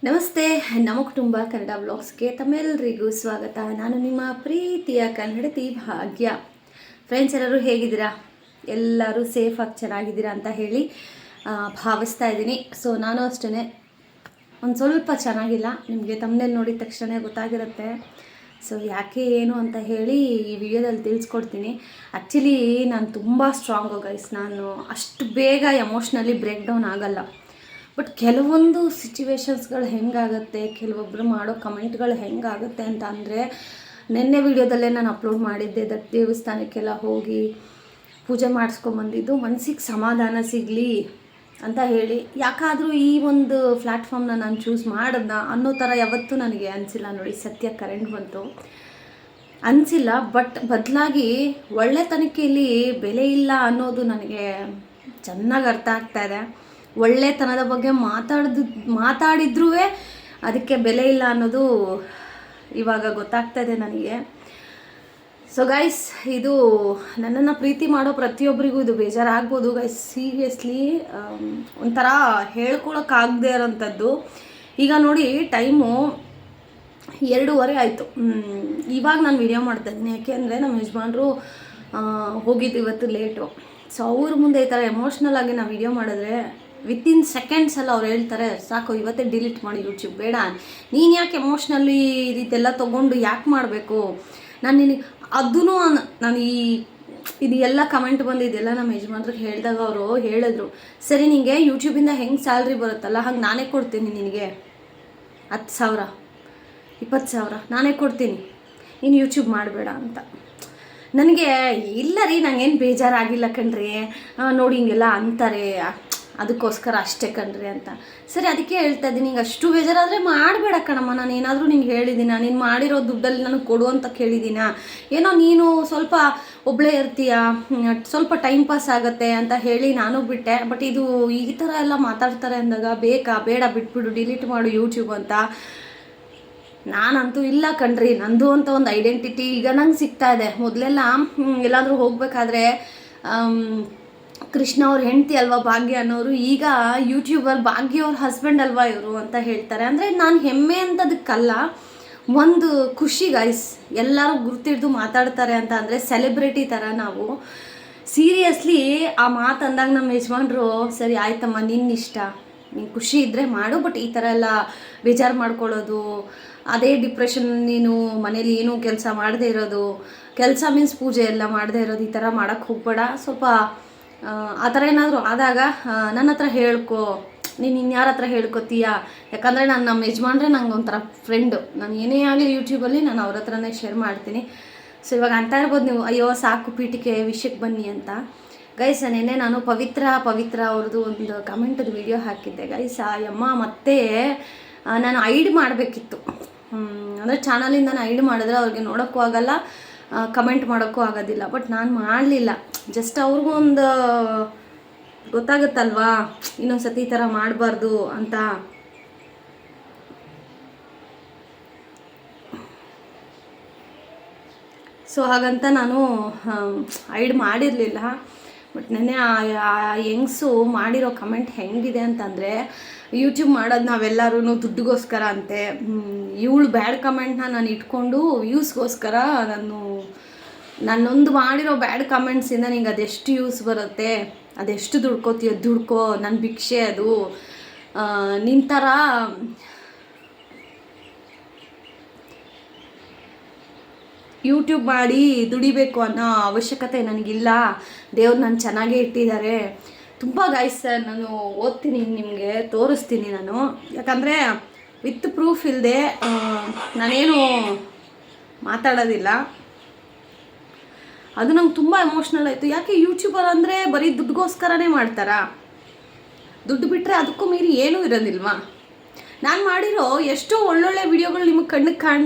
ನಮಸ್ತೆ, ನಮ್ಮ ಕುಟುಂಬ ಕನ್ನಡ ವ್ಲಾಗ್ಸ್ಗೆ ತಮ್ಮೆಲ್ಲರಿಗೂ ಸ್ವಾಗತ. ನಾನು ನಿಮ್ಮ ಪ್ರೀತಿಯ ಕನ್ನಡತಿ ಭಾಗ್ಯ. ಫ್ರೆಂಡ್ಸ್, ಎಲ್ಲರೂ ಹೇಗಿದ್ದೀರಾ? ಎಲ್ಲರೂ ಸೇಫಾಗಿ ಚೆನ್ನಾಗಿದ್ದೀರಾ ಅಂತ ಹೇಳಿ ಭಾವಿಸ್ತಾ ಇದ್ದೀನಿ. ಸೊ ನಾನು ಅಷ್ಟೇ ಒಂದು ಸ್ವಲ್ಪ ಚೆನ್ನಾಗಿಲ್ಲ. ನಿಮಗೆ ತಮ್ಮನೇಲಿ ನೋಡಿದ ತಕ್ಷಣ ಗೊತ್ತಾಗಿರುತ್ತೆ. ಸೊ ಯಾಕೆ ಏನು ಅಂತ ಹೇಳಿ ಈ ವಿಡಿಯೋದಲ್ಲಿ ತಿಳಿಸ್ಕೊಡ್ತೀನಿ. ಆ್ಯಕ್ಚುಲಿ ನಾನು ತುಂಬ ಸ್ಟ್ರಾಂಗು ಗೈಸ್. ನಾನು ಅಷ್ಟು ಬೇಗ ಎಮೋಷ್ನಲಿ ಬ್ರೇಕ್ ಡೌನ್ ಆಗಲ್ಲ. ಬಟ್ ಕೆಲವೊಂದು ಸಿಚುವೇಶನ್ಸ್ಗಳು ಹೆಂಗಾಗುತ್ತೆ, ಕೆಲವೊಬ್ಬರು ಮಾಡೋ ಕಮೆಂಟ್ಗಳು ಹೆಂಗಾಗುತ್ತೆ ಅಂತ ಅಂದರೆ, ನಿನ್ನೆ ವಿಡಿಯೋದಲ್ಲೇ ನಾನು ಅಪ್ಲೋಡ್ ಮಾಡಿದ್ದೆ. ದೇವಸ್ಥಾನಕ್ಕೆಲ್ಲ ಹೋಗಿ ಪೂಜೆ ಮಾಡಿಸ್ಕೊಂಬಂದಿದ್ದು ಮನಸ್ಸಿಗೆ ಸಮಾಧಾನ ಸಿಗಲಿ ಅಂತ ಹೇಳಿ. ಯಾಕಾದರೂ ಈ ಒಂದು ಪ್ಲ್ಯಾಟ್ಫಾರ್ಮ್ನ ನಾನು ಚೂಸ್ ಮಾಡೋದನ್ನ ಅನ್ನೋ ಥರ ಯಾವತ್ತೂ ನನಗೆ ಅನಿಸಿಲ್ಲ. ನೋಡಿ, ಸತ್ಯ ಕರೆಂಟ್ ಬಂತು ಅನಿಸಿಲ್ಲ. ಬಟ್ ಬದಲಾಗಿ ಒಳ್ಳೆತನಕ್ಕೆಯಲ್ಲಿ ಬೆಲೆ ಇಲ್ಲ ಅನ್ನೋದು ನನಗೆ ಚೆನ್ನಾಗಿ ಅರ್ಥ ಆಗ್ತಾಯಿದೆ. ಒಳ್ಳೆತನದ ಬಗ್ಗೆ ಮಾತಾಡಿದ್ರೂ ಅದಕ್ಕೆ ಬೆಲೆ ಇಲ್ಲ ಅನ್ನೋದು ಇವಾಗ ಗೊತ್ತಾಗ್ತಾ ಇದೆ ನನಗೆ. ಸೊ ಗೈಸ್, ಇದು ನನ್ನನ್ನು ಪ್ರೀತಿ ಮಾಡೋ ಪ್ರತಿಯೊಬ್ಬರಿಗೂ ಇದು ಬೇಜಾರಾಗ್ಬೋದು ಗೈಸ್. ಸೀರಿಯಸ್ಲಿ ಒಂಥರ ಹೇಳ್ಕೊಳಕ್ಕಾಗದೇ ಇರೋಂಥದ್ದು. ಈಗ ನೋಡಿ, ಟೈಮು 2:30 ಆಯಿತು. ಇವಾಗ ನಾನು ವಿಡಿಯೋ ಮಾಡ್ತಾಯಿದ್ದೀನಿ. ಯಾಕೆಂದರೆ ನಮ್ಮ ಯಜಮಾನ್ರು ಹೋಗಿದ್ದು ಇವತ್ತು ಲೇಟು. ಸೊ ಅವ್ರ ಮುಂದೆ ಈ ಥರ ಎಮೋಷ್ನಲ್ ಆಗಿ ನಾವು ವಿಡಿಯೋ ಮಾಡಿದ್ರೆ ವಿತಿನ್ ಸೆಕೆಂಡ್ಸಲ್ಲಿ ಅವ್ರು ಹೇಳ್ತಾರೆ, ಸಾಕು ಇವತ್ತೇ ಡಿಲೀಟ್ ಮಾಡಿ ಯೂಟ್ಯೂಬ್, ಬೇಡ, ನೀನು ಯಾಕೆ ಎಮೋಷ್ನಲಿ ಇದೆಲ್ಲ ತೊಗೊಂಡು ಯಾಕೆ ಮಾಡಬೇಕು, ನಾನು ನಿನಗೆ ಅದೂ ನಾನು ಇದು ಎಲ್ಲ ಕಮೆಂಟ್ ಬಂದಿದ್ದೆಲ್ಲ ನಮ್ಮ ಯಜಮಾನ್ರಿಗೆ ಹೇಳಿದಾಗ ಅವರು ಹೇಳಿದ್ರು, ಸರಿ ನಿನಗೆ ಯೂಟ್ಯೂಬಿಂದ ಹೆಂಗೆ ಸ್ಯಾಲ್ರಿ ಬರುತ್ತಲ್ಲ ಹಾಗೆ ನಾನೇ ಕೊಡ್ತೀನಿ, ನಿನಗೆ 10,000 20,000 ನಾನೇ ಕೊಡ್ತೀನಿ, ನೀನು ಯೂಟ್ಯೂಬ್ ಮಾಡಬೇಡ ಅಂತ. ನನಗೆ ಇಲ್ಲ ರೀ, ನನಗೇನು ಬೇಜಾರಾಗಿಲ್ಲ ಕಣ್ರಿ, ನೋಡಿ ಹಿಂಗೆಲ್ಲ ಅಂತಾರೆ ಅದಕ್ಕೋಸ್ಕರ ಅಷ್ಟೇ ಕಣ್ರಿ ಅಂತ. ಸರಿ, ಅದಕ್ಕೆ ಹೇಳ್ತಾ ಇದ್ದೀನಿ, ನಿಂಗೆ ಅಷ್ಟು ಬೇಜಾರಾದರೆ ಮಾಡಬೇಡ ಕಣಮ್ಮ. ನಾನು ಏನಾದರೂ ನಿಂಗೆ ಹೇಳಿದ್ದೀನ? ನೀನು ಮಾಡಿರೋ ದುಡ್ಡಲ್ಲಿ ನನಗೆ ಕೊಡು ಅಂತ ಕೇಳಿದ್ದೀನ? ಏನೋ ನೀನು ಸ್ವಲ್ಪ ಒಬ್ಬಳೇ ಇರ್ತೀಯ, ಸ್ವಲ್ಪ ಟೈಮ್ ಪಾಸ್ ಆಗುತ್ತೆ ಅಂತ ಹೇಳಿ ನಾನು ಬಿಟ್ಟೆ. ಬಟ್ ಇದು ಈ ಥರ ಎಲ್ಲ ಮಾತಾಡ್ತಾರೆ ಅಂದಾಗ ಬೇಕಾ, ಬೇಡ, ಬಿಟ್ಬಿಡು, ಡಿಲೀಟ್ ಮಾಡು ಯೂಟ್ಯೂಬ್ ಅಂತ. ನಾನಂತೂ ಇಲ್ಲ ಕಣ್ರಿ, ನಂದು ಅಂತ ಒಂದು ಐಡೆಂಟಿಟಿ ಈಗ ನಂಗೆ ಸಿಗ್ತಾ ಇದೆ. ಮೊದಲೆಲ್ಲ ಎಲ್ಲಾದರೂ ಹೋಗಬೇಕಾದ್ರೆ ಕೃಷ್ಣ ಅವ್ರ ಹೆಂಡತಿ ಅಲ್ವಾ ಭಾಗ್ಯ ಅನ್ನೋರು, ಈಗ ಯೂಟ್ಯೂಬರ್ ಭಾಗ್ಯ ಅವ್ರ ಹಸ್ಬೆಂಡ್ ಅಲ್ವಾ ಇವರು ಅಂತ ಹೇಳ್ತಾರೆ. ಅಂದರೆ ನಾನು ಹೆಮ್ಮೆ ಅಂತದಕ್ಕಲ್ಲ, ಒಂದು ಖುಷಿ ಗೈಸ್. ಎಲ್ಲರೂ ಗುರ್ತಿಡ್ದು ಮಾತಾಡ್ತಾರೆ ಅಂತ ಅಂದರೆ ಸೆಲೆಬ್ರಿಟಿ ಥರ ನಾವು. ಸೀರಿಯಸ್ಲಿ ಆ ಮಾತು ಅಂದಾಗ ನಮ್ಮ ಯಜಮಾನ್ರು, ಸರಿ ಆಯ್ತಮ್ಮ, ನಿನ್ನಿಷ್ಟ, ನೀನು ಖುಷಿ ಇದ್ದರೆ ಮಾಡು, ಬಟ್ ಈ ಥರ ಎಲ್ಲ ಬೇಜಾರು ಮಾಡ್ಕೊಳ್ಳೋದು, ಅದೇ ಡಿಪ್ರೆಷನ್, ನೀನು ಮನೇಲಿ ಏನೂ ಕೆಲಸ ಮಾಡದೇ ಇರೋದು, ಕೆಲಸ ಮೀನ್ಸ್ ಪೂಜೆ ಎಲ್ಲ ಮಾಡದೇ ಇರೋದು, ಈ ಥರ ಮಾಡೋಕ್ಕೆ ಹೋಗ್ಬೇಡ. ಸ್ವಲ್ಪ ಆ ಥರ ಏನಾದರೂ ಆದಾಗ ನನ್ನ ಹತ್ರ ಹೇಳ್ಕೊ, ನೀನು ಇನ್ಯಾರ ಹತ್ರ ಹೇಳ್ಕೊತೀಯ? ಯಾಕಂದರೆ ನಮ್ಮ ಯಜಮಾನ್ರೆ ನಂಗೆ ಒಂಥರ ಫ್ರೆಂಡು. ನಾನು ಏನೇ ಆಗಲಿ ಯೂಟ್ಯೂಬಲ್ಲಿ ನಾನು ಅವ್ರ ಹತ್ರನೇ ಶೇರ್ ಮಾಡ್ತೀನಿ. ಸೊ ಇವಾಗ ಅಂತ ಇರ್ಬೋದು ನೀವು, ಅಯ್ಯೋ ಸಾಕು ಪೀಠಿಕೆ, ವಿಷಯಕ್ಕೆ ಬನ್ನಿ ಅಂತ. ಗೈಸ್, ನೆನ್ನೆ ನಾನು ಪವಿತ್ರ ಅವ್ರದ್ದು ಒಂದು ಕಮೆಂಟದ ವಿಡಿಯೋ ಹಾಕಿದ್ದೆ ಗೈಸ್. ಆ ಅಮ್ಮ ಮತ್ತೆ ನಾನು ಐಡ್ ಮಾಡಬೇಕಿತ್ತು. ಅಂದರೆ ಚಾನಲಿಂದ ನಾನು ಐಡ್ ಮಾಡಿದ್ರೆ ಅವ್ರಿಗೆ ನೋಡೋಕ್ಕೂ ಆಗಲ್ಲ, ಕಮೆಂಟ್ ಮಾಡೋಕ್ಕೂ ಆಗೋದಿಲ್ಲ. ಬಟ್ ನಾನು ಮಾಡಲಿಲ್ಲ. ಜಸ್ಟ್ ಅವ್ರಿಗೂ ಒಂದು ಗೊತ್ತಾಗುತ್ತಲ್ವಾ, ಇನ್ನೊಂದು ಸತಿ ಈ ಥರ ಮಾಡಬಾರ್ದು ಅಂತ. ಸೊ ಹಾಗಂತ ನಾನು ಐಡ್ ಮಾಡಿರಲಿಲ್ಲ. ಬಟ್ ನೆನ್ನೆ ಆ ಹೆಂಗ್ಸು ಮಾಡಿರೋ ಕಮೆಂಟ್ ಹೆಂಗಿದೆ ಅಂತಂದರೆ, ಯೂಟ್ಯೂಬ್ ಮಾಡೋದು ನಾವೆಲ್ಲರೂ ದುಡ್ಡಿಗೋಸ್ಕರ ಅಂತೆ. ಇವಳು ಬ್ಯಾಡ್ ಕಮೆಂಟ್ನ ನಾನು ಇಟ್ಕೊಂಡು ವ್ಯೂಸ್ಗೋಸ್ಕರ ನನ್ನೊಂದು ಮಾಡಿರೋ ಬ್ಯಾಡ್ ಕಮೆಂಟ್ಸಿಂದ ನಿಂಗೆ ಅದೆಷ್ಟು ಯೂಸ್ ಬರುತ್ತೆ, ಅದೆಷ್ಟು ದುಡ್ಕೋತೀಯ ದುಡ್ಕೋ, ನನ್ನ ಭಿಕ್ಷೆ ಅದು, ನಿನ್ನ ಥರ ಯೂಟ್ಯೂಬ್ ಮಾಡಿ ದುಡಿಬೇಕು ಅನ್ನೋ ಅವಶ್ಯಕತೆ ನನಗಿಲ್ಲ, ದೇವ್ರು ನಾನು ಚೆನ್ನಾಗೇ ಇಟ್ಟಿದ್ದಾರೆ. ತುಂಬ ಗೈಸ್, ನಾನು ಓದ್ತೀನಿ, ನಿಮಗೆ ತೋರಿಸ್ತೀನಿ ನಾನು. ಯಾಕಂದರೆ ವಿತ್ ಪ್ರೂಫ್ ಇಲ್ಲದೆ ನಾನೇನು ಮಾತಾಡೋದಿಲ್ಲ. ಅದು ನಂಗೆ ತುಂಬ ಎಮೋಷ್ನಲ್ ಆಯಿತು. ಯಾಕೆ ಯೂಟ್ಯೂಬರ್ ಅಂದರೆ ಬರೀ ದುಡ್ಡುಗೋಸ್ಕರನೇ ಮಾಡ್ತಾರಾ? ದುಡ್ಡು ಬಿಟ್ಟರೆ ಅದಕ್ಕೂ ಮೀರಿ ಏನೂ ಇರೋದಿಲ್ವಾ? ನಾನು ಮಾಡಿರೋ ಎಷ್ಟೋ ಒಳ್ಳೊಳ್ಳೆ ವಿಡಿಯೋಗಳು ನಿಮಗೆ ಕಣ್ಣಿಗೆ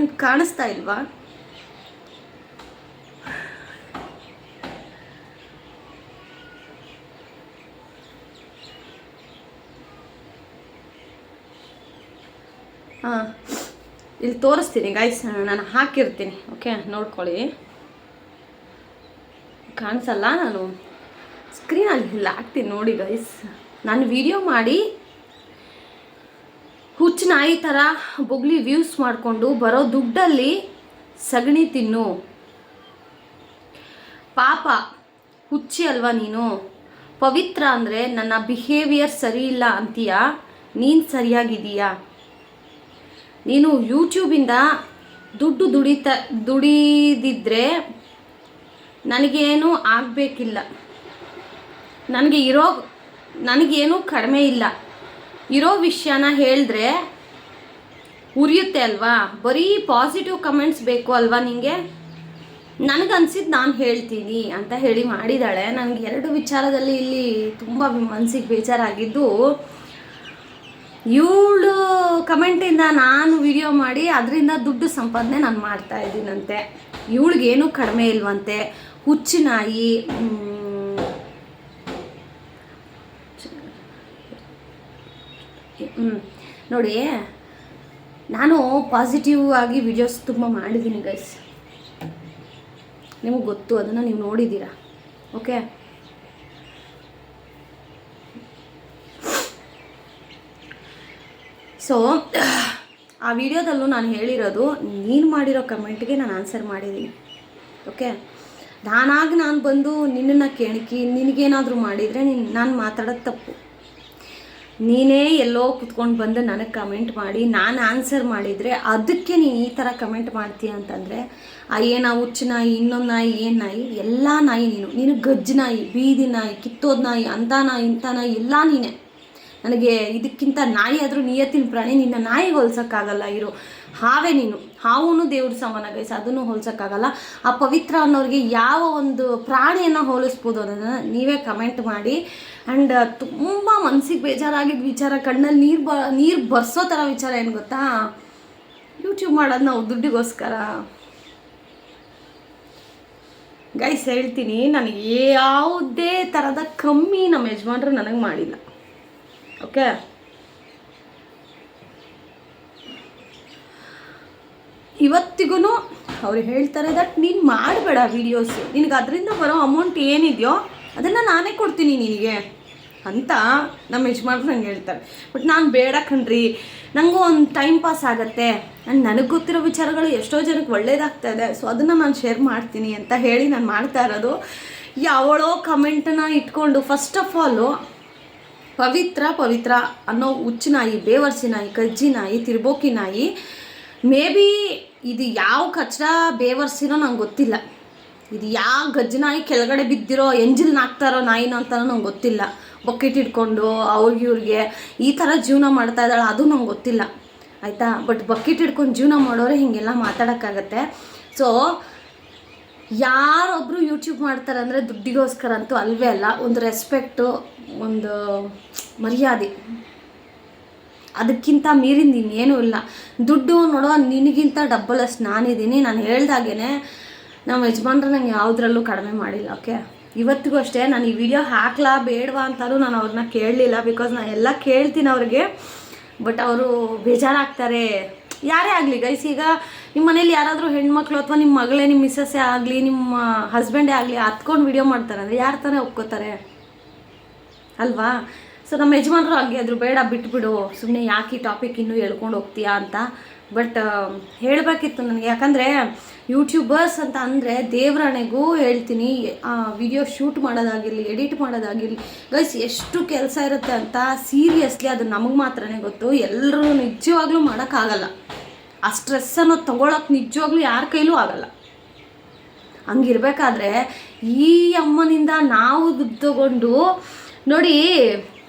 ಕಾಣಿಸ್ತಾ ಇಲ್ವಾ? ಇಲ್ಲಿ ತೋರಿಸ್ತೀನಿ ಗೈಸ್, ನಾನು ಹಾಕಿರ್ತೀನಿ, ಓಕೆ, ನೋಡ್ಕೊಳ್ಳಿ. ಕಾಣಿಸಲ್ಲ, ನಾನು ಸ್ಕ್ರೀನಲ್ಲಿ ಹಾಕ್ತೀನಿ ನೋಡಿ ಗೈಸ್. ನಾನು ವಿಡಿಯೋ ಮಾಡಿ ಹುಚ್ಚು ನಾಯಿ ಥರ ಬೊಗ್ಲಿ ವ್ಯೂಸ್ ಮಾಡಿಕೊಂಡು ಬರೋ ದುಡ್ಡಲ್ಲಿ ಸಗಣಿ ತಿನ್ನು. ಪಾಪ ಹುಚ್ಚಿ ಅಲ್ವಾ ನೀನು? ಪವಿತ್ರ ಅಂದರೆ ನನ್ನ ಬಿಹೇವಿಯರ್ ಸರಿ ಇಲ್ಲ ಅಂತೀಯ, ನೀನು ಸರಿಯಾಗಿದೀಯಾ? ನೀನು ಯೂಟ್ಯೂಬಿಂದ ದುಡ್ಡು ದುಡಿದಿದ್ರೆ ನನಗೇನು ಆಗಬೇಕಿಲ್ಲ, ನನಗೇನು ಕಡಿಮೆ ಇಲ್ಲ. ಇರೋ ವಿಷಯನ ಹೇಳಿದ್ರೆ ಉರಿಯುತ್ತೆ ಅಲ್ವಾ? ಬರೀ ಪಾಸಿಟಿವ್ ಕಮೆಂಟ್ಸ್ ಬೇಕು ಅಲ್ವಾ ನಿನಗೆ? ನನಗನ್ಸಿದ್ದು ನಾನು ಹೇಳ್ತೀನಿ ಅಂತ ಹೇಳಿ ಮಾಡಿದ್ದಾಳೆ. ನನಗೆ 2 ವಿಚಾರದಲ್ಲಿ ಇಲ್ಲಿ ತುಂಬ ಮನಸ್ಸಿಗೆ ಬೇಜಾರಾಗಿದ್ದು, ಇವಳು ಕಮೆಂಟಿಂದ ನಾನು ವಿಡಿಯೋ ಮಾಡಿ ಅದರಿಂದ ದುಡ್ಡು ಸಂಪಾದನೆ ನಾನು ಮಾಡ್ತಾ ಇದ್ದೀನಂತೆ. ಇವಳಿಗೇನು ಕಡಿಮೆ ಇಲ್ವಂತೆ. ಹುಚ್ಚು ನಾಯಿ. ನೋಡಿ, ನಾನು ಪಾಸಿಟಿವ್ ಆಗಿ ವಿಡಿಯೋಸ್ ತುಂಬ ಮಾಡಿದ್ದೀನಿ ಗೈಸ್, ನಿಮಗೆ ಗೊತ್ತು, ಅದನ್ನು ನೀವು ನೋಡಿದ್ದೀರಾ. ಓಕೆ, ಸೊ ಆ ವಿಡಿಯೋದಲ್ಲೂ ನಾನು ಹೇಳಿರೋದು, ನೀನು ಮಾಡಿರೋ ಕಮೆಂಟ್ಗೆ ನಾನು ಆನ್ಸರ್ ಮಾಡಿದ್ದೀನಿ. ಓಕೆ, ನಾನು ಬಂದು ನಿನ್ನನ್ನು ಕೆಣಕಿ ನಿನಗೇನಾದರೂ ಮಾಡಿದರೆ ನಾನು ಮಾತಾಡೋದು ತಪ್ಪು. ನೀನೇ ಎಲ್ಲೋ ಕುತ್ಕೊಂಡು ಬಂದು ನನಗೆ ಕಮೆಂಟ್ ಮಾಡಿ ನಾನು ಆನ್ಸರ್ ಮಾಡಿದರೆ ಅದಕ್ಕೆ ನೀನು ಈ ಥರ ಕಮೆಂಟ್ ಮಾಡ್ತೀಯ ಅಂತಂದರೆ, ಏನಾ ಹುಚ್ಚು ನಾಯಿ, ಇನ್ನೊಂದು ನಾಯಿ, ಏನು ನಾಯಿ, ಎಲ್ಲ ನಾಯಿ ನೀನು ಗಜ್ಜು ನಾಯಿ, ಬೀದಿ ನಾಯಿ, ಕಿತ್ತೋದ ನಾಯಿ, ಅಂಥ ನಾಯಿ, ಇಂಥ ನಾಯಿ, ಎಲ್ಲ ನೀನೇ. ನನಗೆ ಇದಕ್ಕಿಂತ ನಾಯಿ ಆದರೂ ನಿಯತ್ತಿನ ಪ್ರಾಣಿ, ನಿನ್ನ ನಾಯಿಗೆ ಹೋಲ್ಸೋಕ್ಕಾಗಲ್ಲ. ಹಾವೇ ನೀನು, ಹಾವೂ ದೇವ್ರ ಸಮಾನ ಗೈಸ್, ಅದನ್ನು ಹೋಲ್ಸೋಕ್ಕಾಗಲ್ಲ. ಆ ಪವಿತ್ರ ಅನ್ನೋರಿಗೆ ಯಾವ ಒಂದು ಪ್ರಾಣಿಯನ್ನು ಹೋಲಿಸ್ಬೋದು ಅನ್ನೋದನ್ನು ನೀವೇ ಕಮೆಂಟ್ ಮಾಡಿ. ಆ್ಯಂಡ್ ತುಂಬ ಮನಸ್ಸಿಗೆ ಬೇಜಾರಾಗಿದ್ದ ವಿಚಾರ, ಕಣ್ಣಲ್ಲಿ ನೀರು ಬರ್ಸೋ ಥರ ವಿಚಾರ ಏನು ಗೊತ್ತಾ? ಯೂಟ್ಯೂಬ್ ಮಾಡೋದು ನಾವು ದುಡ್ಡಿಗೋಸ್ಕರ ಗೈಸ್. ಹೇಳ್ತೀನಿ, ನನಗೆ ಯಾವುದೇ ಥರದ ಕಮ್ಮಿ ನಮ್ಮ ಯಜಮಾನ್ರು ನನಗೆ ಮಾಡಿಲ್ಲ. ಓಕೆ, ಇವತ್ತಿಗೂ ಅವ್ರು ಹೇಳ್ತಾರೆ ದಟ್ ನೀನು ಮಾಡಬೇಡ ವೀಡಿಯೋಸು, ನಿನಗೆ ಅದರಿಂದ ಬರೋ ಅಮೌಂಟ್ ಏನಿದೆಯೋ ಅದನ್ನು ನಾನೇ ಕೊಡ್ತೀನಿ ನಿನಗೆ ಅಂತ ನಮ್ಮ ಯಜಮಾನ್ರು ನಂಗೆ ಹೇಳ್ತಾರೆ. ಬಟ್ ನಾನು ಬೇಡ ಕಣ್ರಿ, ನನಗೂ ಒಂದು ಟೈಮ್ ಪಾಸ್ ಆಗುತ್ತೆ, ಆ್ಯಂಡ್ ನನಗೆ ಗೊತ್ತಿರೋ ವಿಚಾರಗಳು ಎಷ್ಟೋ ಜನಕ್ಕೆ ಒಳ್ಳೇದಾಗ್ತಾಯಿದೆ, ಸೊ ಅದನ್ನು ನಾನು ಶೇರ್ ಮಾಡ್ತೀನಿ ಅಂತ ಹೇಳಿ ನಾನು ಮಾಡ್ತಾ ಇರೋದು. ಯಾವಳೋ ಕಮೆಂಟನ್ನು ಇಟ್ಕೊಂಡು, ಫಸ್ಟ್ ಆಫ್ ಆಲು ಪವಿತ್ರ ಅನ್ನೋ ಹುಚ್ಚು ನಾಯಿ, ಬೇವರ್ಸಿ ನಾಯಿ, ಕಜ್ಜಿ ನಾಯಿ, ತಿರ್ಬೋಕಿ ನಾಯಿ, ಮೇ ಬಿ ಇದು ಯಾವ ಕಚ್ಚಡ ಬೇವರ್ಸಿನೋ ನಂಗೆ ಗೊತ್ತಿಲ್ಲ, ಇದು ಯಾವ ಗಜ್ಜಿ ನಾಯಿ ಕೆಳಗಡೆ ಬಿದ್ದಿರೋ ಎಂಜಿಲ್ ನಾಕ್ತಾರೋ ನಾಯಿನೋ ಅಂತಲೂ ನಂಗೆ ಗೊತ್ತಿಲ್ಲ. ಬಕೆಟ್ ಇಟ್ಕೊಂಡು ಇವ್ರಿಗೆ ಈ ಥರ ಜೀವನ ಮಾಡ್ತಾ ಇದ್ದಾಳೆ, ಅದು ನಂಗೆ ಗೊತ್ತಿಲ್ಲ, ಆಯಿತಾ? ಬಟ್ ಬಕೆಟ್ ಇಟ್ಕೊಂಡು ಜೀವನ ಮಾಡೋರೆ ಹೀಗೆಲ್ಲ ಮಾತಾಡೋಕ್ಕಾಗತ್ತೆ. ಸೊ ಯಾರೊಬ್ಬರು ಯೂಟ್ಯೂಬ್ ಮಾಡ್ತಾರೆ ಅಂದರೆ ದುಡ್ಡಿಗೋಸ್ಕರ ಅಂತೂ ಅಲ್ವೇ ಅಲ್ಲ. ಒಂದು ರೆಸ್ಪೆಕ್ಟು, ಒಂದು ಮರ್ಯಾದೆ, ಅದಕ್ಕಿಂತ ಮೀರಿಂದ ಇನ್ನೇನೂ ಇಲ್ಲ. ದುಡ್ಡು ನೋಡೋ ನಿನಗಿಂತ ಡಬ್ಬಲಷ್ಟು ನಾನಿದ್ದೀನಿ. ನಾನು ಹೇಳ್ದಾಗೇ ನಮ್ಮ ಯಜಮಾನ್ರು ನಂಗೆ ಯಾವುದ್ರಲ್ಲೂ ಕಡಿಮೆ ಮಾಡಿಲ್ಲ. ಓಕೆ, ಇವತ್ತಿಗೂ ಅಷ್ಟೇ ನಾನು ಈ ವಿಡಿಯೋ ಹಾಕ್ಲಾ ಬೇಡವಾ ಅಂತಲೂ ನಾನು ಅವ್ರನ್ನ ಕೇಳಲಿಲ್ಲ. ಬಿಕಾಸ್ ನಾನು ಎಲ್ಲ ಕೇಳ್ತೀನಿ ಅವ್ರಿಗೆ, ಬಟ್ ಅವರು ಬೇಜಾರಾಗ್ತಾರೆ. ಯಾರೇ ಆಗಲಿ ಗೈಸ್, ಈಗ ನಿಮ್ಮ ಮನೇಲಿ ಯಾರಾದರೂ ಹೆಣ್ಮಕ್ಳು ಅಥವಾ ನಿಮ್ಮ ಮಗಳೇ, ನಿಮ್ಮ ಮಿಸ್ಸಸ್ಸೇ ಆಗಲಿ, ನಿಮ್ಮ ಹಸ್ಬೆಂಡೇ ಆಗಲಿ ಹತ್ಕೊಂಡು ವಿಡಿಯೋ ಮಾಡ್ತಾರೆ ಅಂದರೆ ಯಾರು ತಾನೇ ಒಪ್ಕೋತಾರೆ ಅಲ್ವಾ? ಸೊ ನಮ್ಮ ಯಜಮಾನ್ರು ಹಾಗೆ ಆದರು, ಬೇಡ ಬಿಟ್ಬಿಡು, ಸುಮ್ಮನೆ ಯಾಕೆ ಈ ಟಾಪಿಕ್ ಇನ್ನೂ ಹೇಳ್ಕೊಂಡು ಹೋಗ್ತೀಯಾ ಅಂತ. ಬಟ್ ಹೇಳಬೇಕಿತ್ತು ನನಗೆ, ಯಾಕಂದರೆ ಯೂಟ್ಯೂಬರ್ಸ್ ಅಂತ ಅಂದರೆ ದೇವರಾಣೆಗೂ ಹೇಳ್ತೀನಿ, ವಿಡಿಯೋ ಶೂಟ್ ಮಾಡೋದಾಗಿರಲಿ, ಎಡಿಟ್ ಮಾಡೋದಾಗಿರಲಿ ಗೈಸ್, ಎಷ್ಟು ಕೆಲಸ ಇರುತ್ತೆ ಅಂತ ಸೀರಿಯಸ್ಲಿ ಅದು ನಮಗೆ ಮಾತ್ರನೇ ಗೊತ್ತು. ಎಲ್ಲರೂ ನಿಜವಾಗ್ಲೂ ಮಾಡೋಕ್ಕಾಗಲ್ಲ. ಆ ಸ್ಟ್ರೆಸ್ ಅನ್ನೋದು ತೊಗೊಳಕ್ಕೆ ನಿಜವಾಗ್ಲೂ ಯಾರ ಕೈಲೂ ಆಗಲ್ಲ. ಹಂಗಿರ್ಬೇಕಾದ್ರೆ ಈ ಅಮ್ಮನಿಂದ ನಾವು ದುಡ್ಡು ತಗೊಂಡು ನೋಡಿ,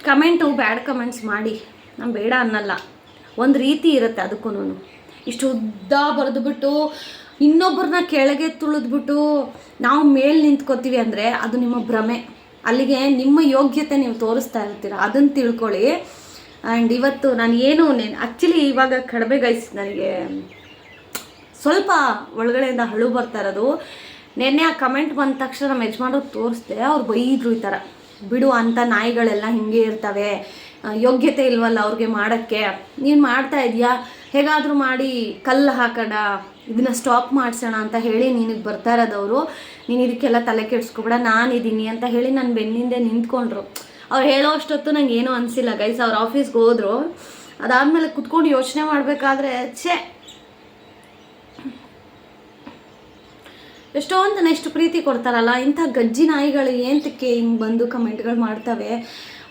ಕಮೆಂಟು ಬ್ಯಾಡ್ ಕಮೆಂಟ್ಸ್ ಮಾಡಿ, ನಾನು ಬೇಡ ಅನ್ನಲ್ಲ, ಒಂದು ರೀತಿ ಇರುತ್ತೆ ಅದಕ್ಕೂ. ಇಷ್ಟು ಉದ್ದ ಬರೆದುಬಿಟ್ಟು ಇನ್ನೊಬ್ಬರನ್ನ ಕೆಳಗೆ ತುಳಿದ್ಬಿಟ್ಟು ನಾವು ಮೇಲೆ ನಿಂತ್ಕೋತೀವಿ ಅಂದರೆ ಅದು ನಿಮ್ಮ ಭ್ರಮೆ. ಅಲ್ಲಿಗೆ ನಿಮ್ಮ ಯೋಗ್ಯತೆ ನೀವು ತೋರಿಸ್ತಾ ಇರ್ತೀರ, ಅದನ್ನು ತಿಳ್ಕೊಳ್ಳಿ. ಆ್ಯಂಡ್ ಇವತ್ತು ನಾನು ಆ್ಯಕ್ಚುಲಿ ಇವಾಗ ಕಡಿಮೆ ಗೈಸ್, ನನಗೆ ಸ್ವಲ್ಪ ಒಳಗಡೆಯಿಂದ ಹಳು ಬರ್ತಾ ಇರೋದು. ನೆನ್ನೆ ಆ ಕಮೆಂಟ್ ಬಂದ ತಕ್ಷಣ ನಮ್ಮ ಯಜಮಾನ್ರು ತೋರಿಸ್ದೆ, ಅವ್ರು ಬೈದರು, ಈ ಥರ ಬಿಡು ಅಂಥ ನಾಯಿಗಳೆಲ್ಲ ಹಿಂಗೆ ಇರ್ತವೆ, ಯೋಗ್ಯತೆ ಇಲ್ವಲ್ಲ ಅವ್ರಿಗೆ ಮಾಡೋಕ್ಕೆ, ನೀನು ಮಾಡ್ತಾ ಇದೆಯಾ, ಹೇಗಾದರೂ ಮಾಡಿ ಕಲ್ಲು ಹಾಕೋಣ, ಇದನ್ನು ಸ್ಟಾಪ್ ಮಾಡಿಸೋಣ ಅಂತ ಹೇಳಿ ನಿನಗೆ ಬರ್ತಾ ಇರೋದವರು, ನೀನು ಇದಕ್ಕೆಲ್ಲ ತಲೆ ಕೆಡಿಸ್ಕೊಬೇಡ, ನಾನಿದ್ದೀನಿ ಅಂತ ಹೇಳಿ ನನ್ನ ಬೆನ್ನಿಂದೆ ನಿಂತ್ಕೊಂಡ್ರು. ಅವ್ರು ಹೇಳೋ ಅಷ್ಟೊತ್ತು ನಂಗೆ ಏನೂ ಅನಿಸಿಲ್ಲ ಗೈಸ್. ಅವ್ರು ಆಫೀಸ್ಗೆ ಹೋದರು, ಅದಾದಮೇಲೆ ಕುತ್ಕೊಂಡು ಯೋಚನೆ ಮಾಡಬೇಕಾದ್ರೆ ಎಷ್ಟೊಂದು ಜನ ಇಷ್ಟು ಪ್ರೀತಿ ಕೊಡ್ತಾರಲ್ಲ, ಇಂಥ ಗಜ್ಜಿ ನಾಯಿಗಳು ಏಂತಕ್ಕೆ ಹಿಂಗೆ ಬಂದು ಕಮೆಂಟ್ಗಳು ಮಾಡ್ತವೆ.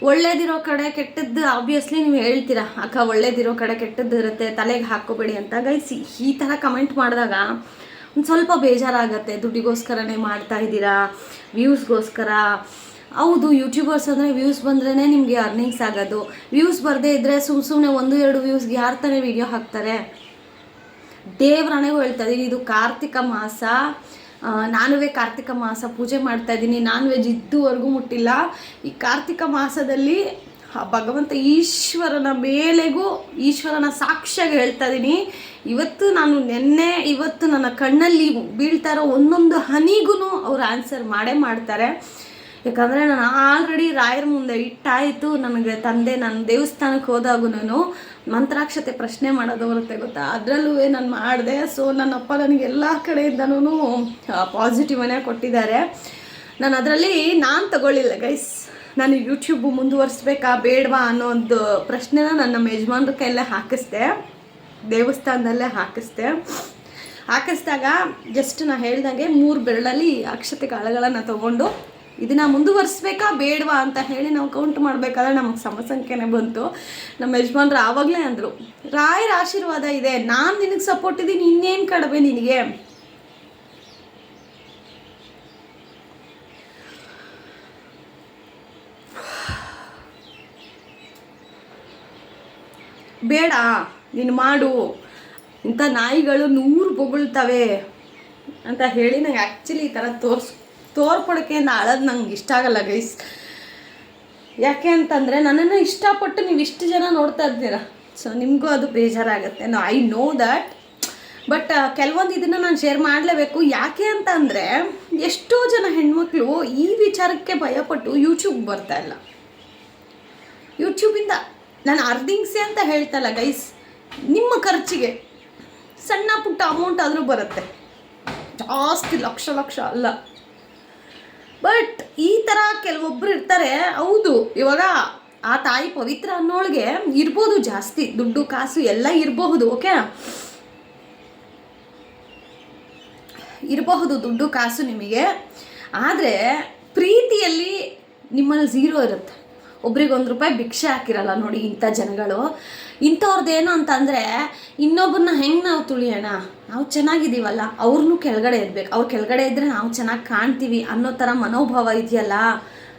ಒಳ್ಳೇದಿರೋ ಕಡೆ ಕೆಟ್ಟದ್ದು ಆಬ್ವಿಯಸ್ಲಿ ನೀವು ಹೇಳ್ತೀರಾ, ಅಕ್ಕ ಒಳ್ಳೇದಿರೋ ಕಡೆ ಕೆಟ್ಟದ್ದು ಇರುತ್ತೆ, ತಲೆಗೆ ಹಾಕೋಬೇಡಿ ಅಂತ. ಗೈಸ್, ಈ ಥರ ಕಮೆಂಟ್ ಮಾಡಿದಾಗ ಒಂದು ಸ್ವಲ್ಪ ಬೇಜಾರಾಗತ್ತೆ. ದುಡ್ಡಿಗೋಸ್ಕರನೇ ಮಾಡ್ತಾ ಇದ್ದೀರಾ, ವ್ಯೂಸ್ಗೋಸ್ಕರ. ಹೌದು, ಯೂಟ್ಯೂಬರ್ಸ್ ಅಂದರೆ ವ್ಯೂಸ್ ಬಂದ್ರೇ ನಿಮಗೆ ಅರ್ನಿಂಗ್ಸ್ ಆಗೋದು. ವ್ಯೂಸ್ ಬರದೇ ಇದ್ದರೆ ಸುಮ್ಮನೆ 1-2 ವ್ಯೂಸ್ಗೆ ಯಾರು ತಾನೇ ವೀಡಿಯೋ ಹಾಕ್ತಾರೆ? ದೇವ್ರಣೆಗೂ ಹೇಳ್ತಾ ಇದ್ದೀನಿ, ಇದು ಕಾರ್ತಿಕ ಮಾಸ. ನಾನುವೇ ಕಾರ್ತಿಕ ಮಾಸ ಪೂಜೆ ಮಾಡ್ತಾ ಇದ್ದೀನಿ. ನಾನ್ ವೆಜ್ ಇದುವರೆಗೂ ಮುಟ್ಟಿಲ್ಲ. ಈ ಕಾರ್ತಿಕ ಮಾಸದಲ್ಲಿ ಭಗವಂತ ಈಶ್ವರನ ಮೇಲೆಗೂ ಈಶ್ವರನ ಸಾಕ್ಷಿಯಾಗಿ ಹೇಳ್ತಾ ಇದ್ದೀನಿ, ಇವತ್ತು ನನ್ನ ಕಣ್ಣಲ್ಲಿ ಬೀಳ್ತಾ ಇರೋ ಒಂದೊಂದು ಹನಿಗೂ ಅವ್ರು ಆನ್ಸರ್ ಮಾಡ್ತಾರೆ. ಯಾಕಂದರೆ ನಾನು ಆಲ್ರೆಡಿ ರಾಯರ ಮುಂದೆ ಇಟ್ಟಾಯಿತು. ನನಗೆ ತಂದೆ, ನಾನು ದೇವಸ್ಥಾನಕ್ಕೆ ಹೋದಾಗೂ ಮಂತ್ರಾಕ್ಷತೆ ಪ್ರಶ್ನೆ ಮಾಡೋದು ಬರುತ್ತೆ ಗೊತ್ತಾ, ಅದರಲ್ಲೂ ನಾನು ಮಾಡಿದೆ. ಸೊ ನನ್ನಪ್ಪ ನನಗೆ ಎಲ್ಲ ಕಡೆಯಿಂದನೂ ಪಾಸಿಟಿವನ್ನೇ ಕೊಟ್ಟಿದ್ದಾರೆ. ನಾನು ಅದರಲ್ಲಿ ತಗೊಳ್ಳಿಲ್ಲ ಗೈಸ್. ನಾನು ಯೂಟ್ಯೂಬ್ ಮುಂದುವರಿಸ್ಬೇಕಾ ಬೇಡವಾ ಅನ್ನೋ ಒಂದು ಪ್ರಶ್ನೆನ ನನ್ನ ಯಜಮಾನ್ರ ಕೈಯಲ್ಲೇ ಹಾಕಿಸ್ದೆ, ದೇವಸ್ಥಾನದಲ್ಲೇ ಹಾಕಿಸ್ದಾಗ ಜಸ್ಟ್ ನಾನು ಹೇಳ್ದಂಗೆ 3 ಬೆರಳಲ್ಲಿ ಅಕ್ಷತೆ ಕಾಳುಗಳನ್ನು ತೊಗೊಂಡು ಇದನ್ನು ಮುಂದುವರಿಸ್ಬೇಕಾ ಬೇಡವಾ ಅಂತ ಹೇಳಿ ನಾವು ಕೌಂಟ್ ಮಾಡಬೇಕಾದ್ರೆ ನಮಗೆ ಸಮಸಂಖ್ಯೆನೇ ಬಂತು. ನಮ್ಮ ಯಜಮಾನ್ರು ಆವಾಗಲೇ ಅಂದರು, ರಾಯರ ಆಶೀರ್ವಾದ ಇದೆ, ನಾನು ನಿನಗೆ ಸಪೋರ್ಟ್ ಇದ್ದೀನಿ, ಇನ್ನೇನು ಕಡಿಮೆ ನಿನಗೆ. ಬೇಡ ನೀನು ಮಾಡು, ಇಂಥ ನಾಯಿಗಳು 100 ಬೊಗಳ್ತವೆ ಅಂತ ಹೇಳಿ ನಂಗೆ ಆ್ಯಕ್ಚುಲಿ ಈ ಥರ ತೋರ್ಪಡೋಕ್ಕೆ ಅಳೋದು ನಂಗೆ ಇಷ್ಟ ಆಗಲ್ಲ ಗೈಸ್. ಯಾಕೆ ಅಂತಂದರೆ ನನ್ನನ್ನು ಇಷ್ಟಪಟ್ಟು ನೀವು ಇಷ್ಟು ಜನ ನೋಡ್ತಾ ಇದ್ದೀರ, ಸೊ ನಿಮಗೂ ಅದು ಬೇಜಾರಾಗುತ್ತೆ. ಐ ನೋ ದ್ಯಾಟ್, ಬಟ್ ಕೆಲವೊಂದು ಇದನ್ನು ನಾನು ಶೇರ್ ಮಾಡಲೇಬೇಕು. ಯಾಕೆ ಅಂತ ಅಂದರೆ ಎಷ್ಟೋ ಜನ ಹೆಣ್ಮಕ್ಳು ಈ ವಿಚಾರಕ್ಕೆ ಭಯಪಟ್ಟು ಯೂಟ್ಯೂಬ್ ಬರ್ತಾ ಇಲ್ಲ. ಯೂಟ್ಯೂಬಿಂದ ನಾನು ಅರ್ನಿಂಗ್ಸೆ ಅಂತ ಹೇಳ್ತಲ್ಲ ಗೈಸ್, ನಿಮ್ಮ ಖರ್ಚಿಗೆ ಸಣ್ಣ ಪುಟ್ಟ ಅಮೌಂಟ್ ಆದರೂ ಬರುತ್ತೆ, ಜಾಸ್ತಿ ಲಕ್ಷ ಅಲ್ಲ. ಬಟ್ ಈ ಥರ ಕೆಲವೊಬ್ಬರು ಇರ್ತಾರೆ. ಹೌದು, ಇವಾಗ ಆ ತಾಯಿ ಪವಿತ್ರ ಅನ್ನೋಳಿಗೆ ಇರ್ಬೋದು ಜಾಸ್ತಿ ದುಡ್ಡು ಕಾಸು ಎಲ್ಲ ಇರಬಹುದು, ಓಕೆ, ಇರಬಹುದು ದುಡ್ಡು ಕಾಸು ನಿಮಗೆ. ಆದರೆ ಪ್ರೀತಿಯಲ್ಲಿ ನಿಮ್ಮಲ್ಲಿ 0 ಇರುತ್ತೆ. ಒಬ್ರಿಗೆ ₹1 ಭಿಕ್ಷೆ ಹಾಕಿರಲ್ಲ ನೋಡಿ ಇಂಥ ಜನಗಳು. ಇಂಥವ್ರದ್ದೇನು ಅಂತಂದರೆ ಇನ್ನೊಬ್ಬರನ್ನ ಹೆಂಗೆ ನಾವು ತುಳಿಯೋಣ, ನಾವು ಚೆನ್ನಾಗಿದ್ದೀವಲ್ಲ, ಅವ್ರನ್ನೂ ಕೆಳಗಡೆ ಇರಬೇಕು, ಅವ್ರು ಕೆಳಗಡೆ ಇದ್ದರೆ ನಾವು ಚೆನ್ನಾಗಿ ಕಾಣ್ತೀವಿ ಅನ್ನೋ ಥರ ಮನೋಭಾವ ಇದೆಯಲ್ಲ.